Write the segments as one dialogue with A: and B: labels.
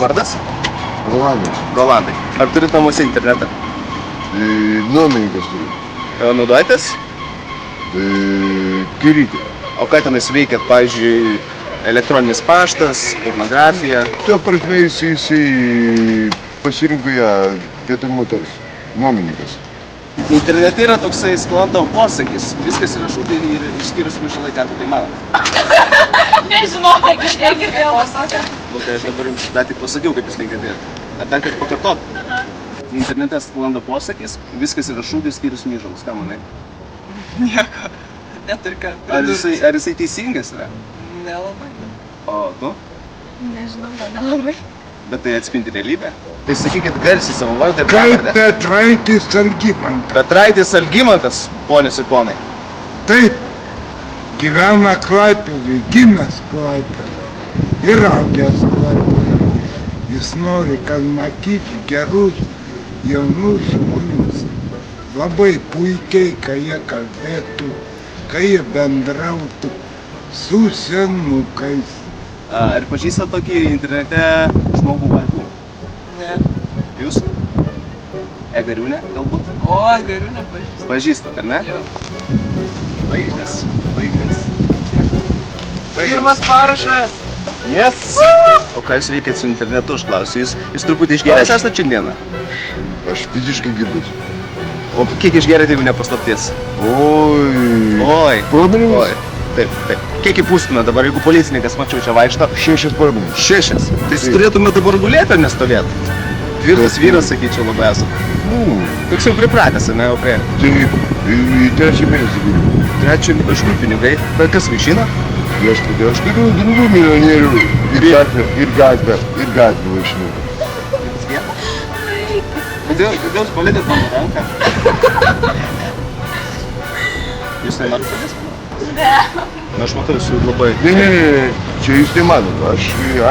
A: vardas?
B: Rolandas.
A: Rolandai. Ar turit namuose internetą?
B: Nuomininkas turi.
A: Naudojatės?
B: Kirytė.
A: O ką tenais veikiat, pavyzdžiui, elektroninis paštas, pornografija?
B: Tuo prasme jisai pasirinko ją vietoj moters. Nuomininkas.
A: Internete yra toksai sklandau posakis. Viskas yra šūdai ir išskyrus mišalai, ką tai manot.
C: Nežinau, aš negirdėjau pasakė.
A: Nu, tai aš dabar jums dar tik pasakiau, kaip jūs negirdėjot. Ar dar kartą pakartot? Internete sklando posakis, viskas yra šūdai, išskyrus mišalus. Ką manai?
C: Nieko. Neturi ką.
A: Ar jisai teisingas yra?
C: Nelabai.
A: O tu?
C: Nežinau, gal nelabai.
A: Bet tai atspindi realybę? Tai sakykit garsiai savo vardą ir
D: Kaip
A: pavardę.
D: Petraitis Algimantas.
A: Petraitis Algimantas, ponios ir ponai.
D: Taip, gyvena Klaipėdoj, gimęs Klaipėdoj ir augęs Klaipėdoj. Jis nori, kad matyti gerus jaunus žmonės. Labai puikiai, kai jie kalbėtų, kai jie bendrautų su senukais.
A: Ar pažįstat tokį internete žmogų vardu?
C: Ne.
A: Jūs? Egariūnė, galbūt?
C: O, geriau nepažįstu.
A: Pažįstat, ar ne?
C: Jo.
A: Baigtas. Baigtas.
C: Pirmas parašas.
A: Yes! O ką jūs veikiat su internetu, aš klausiu. Jūs truputį išgeręs esate šiandieną?
B: Aš fiziškai girdus.
A: O kiek išgerėte, jeigu nepaslapties?
B: Oi. Problemas?
A: Oi. Taip. Kiek įpūstume dabar, jeigu policininkas mačiau čia vaikšto?
B: 6 problemas.
A: 6. Tai jūs turėtume dabar gulėti ar nestovėti? Tvirtas vyras, sakyčiau, labai esate. Toks jau pripratęs, ne, jau prie.
B: Taip, į 3 mėnesį guriu.
A: 3 iš kur pinigai? Bet kas vaišina?
B: Aš turiu draugų milijonierių ir gatvę važinėjau.
A: Kodėl jūs palėtėt mano ranką? Jūs nenorit palėst?
C: Ne.
A: Na, aš matau, jūs labai...
B: Ne, čia jūs nemanot, aš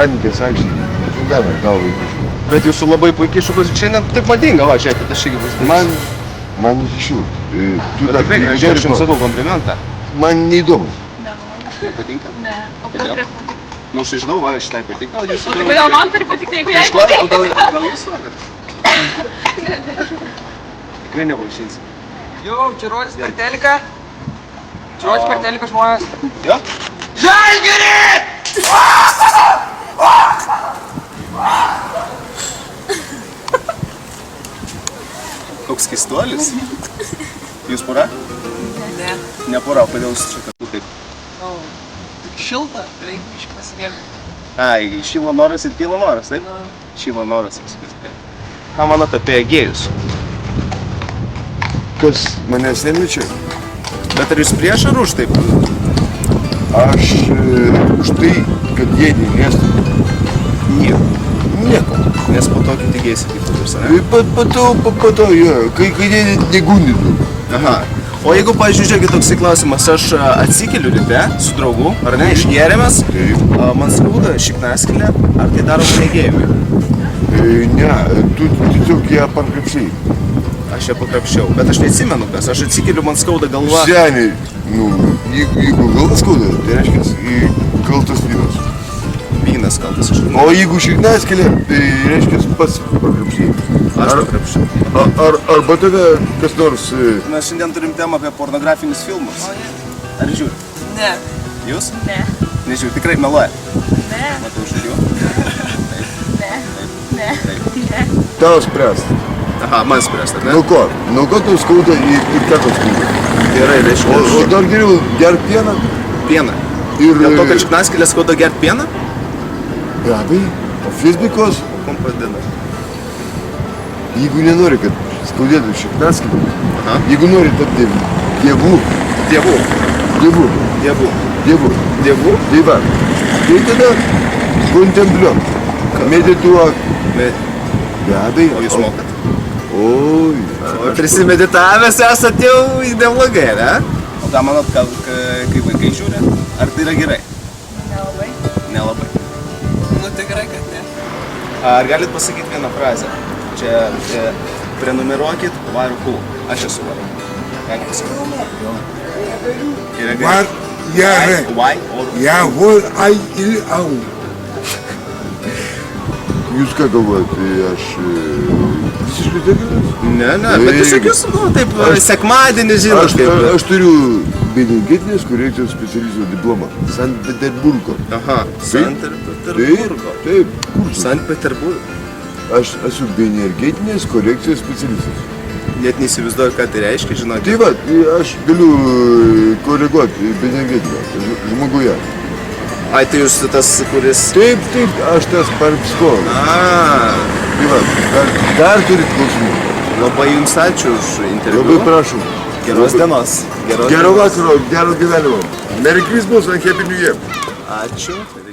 B: Anikės aikštėje. Gana galvai kažkur.
A: Bet jūsų labai puikiai šūkus, šiandien taip madinga, va, žiūrėkit, aš irgi bus.
B: Man iš jų.
A: Tikrai, aš jums sakau komplimentą.
B: Man neįdomu.
A: Patinka?
C: Ne. O kas
A: Kodėl?
C: turėtų patikti?
A: Nu, aš žinau, va, šitai patinka, o jūs...
C: Tai kodėl man turi patikti, jeigu jai
A: Gal
C: patikti?
A: jūs vakar? Tikrai nevaišinsi.
E: Jau, čia rodys per teliką. Čia rodys per teliką žmonės.
A: Jo?
E: Žalgirį!
A: Koks keistuolis? Jūs pora?
E: Ne.
A: Ne pora, kodėl jūs čia kartu taip?
E: O, tik šilta, reikia iš pasimėgti.
A: Ai, šyla noras ir kyla noras, taip? Šyla noras. Ką manot apie gėjus?
B: Kas manęs neliečia?
A: Bet ar jūs prieš ar už taip?
B: Aš už tai, kad jie neliestų. Nieko.
A: Nes po to kiti gėjai sakytų, jūs, ne?
B: Po to, jo, kai jie negundytų.
A: Aha. O jeigu, pavyzdžiui, žiūrėkit toksai klausimas, aš atsikeliu ryte su draugu, ar ne, išgėrėmės, man skauda šiknaskylę, ar tai daro negėjimai?
B: Ne, tu tiesiog ją pakrapšai.
A: Aš ją pakrapščiau, bet aš neatsimenu kas, aš atsikeliu, man skauda galva.
B: Seniai, jeigu galva skauda, tai reiškia kaltas vynas.
A: Vynas kaltas, aš žinau.
B: O jeigu šiknaskylė, tai reiškia pats pakrapšai.
A: Aš pakrapščiau.
B: Arba tave kas nors...
A: Mes šiandien turim temą apie pornografinius filmus. Ar žiūri?
E: Ne.
A: Jūs?
C: Ne.
A: Nežiūri, tikrai meluoja.
C: Ne.
A: Matau, žiūriu.
C: Ne.
B: Tau spręst.
A: Aha, man spręsta, ne?
B: Nuo ko tau skauda ir ką tau skauda?
A: Gerai, reiškia.
B: O dar geriau gerk pieną
A: Pieną.
B: ir...
A: Dėl to, kad šiknaskylė skauda gert pieną?
B: Be abejo, fizikos,
A: Kom padeda.
B: jeigu nenori, kad skaudėtų šiknaskylė,
A: Aha.
B: jeigu nori tapti dievu,
A: Dievų.
B: dievu,
A: Dievų.
B: dievu,
A: Dievų?
B: tai va, tai tada kontempliuok, medituok, be abejo.
A: O jūs mokat?
B: Oi,
A: O prisimeditavęs esat jau neblogai, ne? O ką manot, kai vaikai žiūri, ar tai yra gerai?
C: Nelabai.
A: Nelabai.
E: Nu tikrai, kad ne.
A: Ar galit pasakyti vieną frazę? Čia prenumeruokit Vairo Cool. Aš esu Vairo. Galit pasakyti? Yra gerai.
D: Var jare.
A: Why or
D: Ja, hol ai il au.
B: jūs ką galvojate, tai aš visiškai deginas?
A: Ne, bet tiesiog jūs, nu, taip, sekmadienį žinot,
B: Aš,
A: kaip...
B: aš turiu meningitinės korekcijos specialisto diplomą. Sankt Peterburgo.
A: Aha, Sankt Peterburgo.
B: Taip, kur?
A: Sankt Peterburgo.
B: Aš esu energetinės korekcijos specialistas.
A: Net neįsivaizduoju, ką tai reiškia, žinot.
B: Tai va, tai aš galiu koreguoti energetiką žmoguje.
A: Ai, tai jūs tas, kuris...
B: Taip, aš tas parpskovas. Tai va, dar turit klausimų.
A: Labai jums ačiū už interviu.
B: Labai prašom.
A: Geros dienos.
B: Gero vakaro, gero gyvenimo. Merry Christmas and Happy New Year.
A: Ačiū.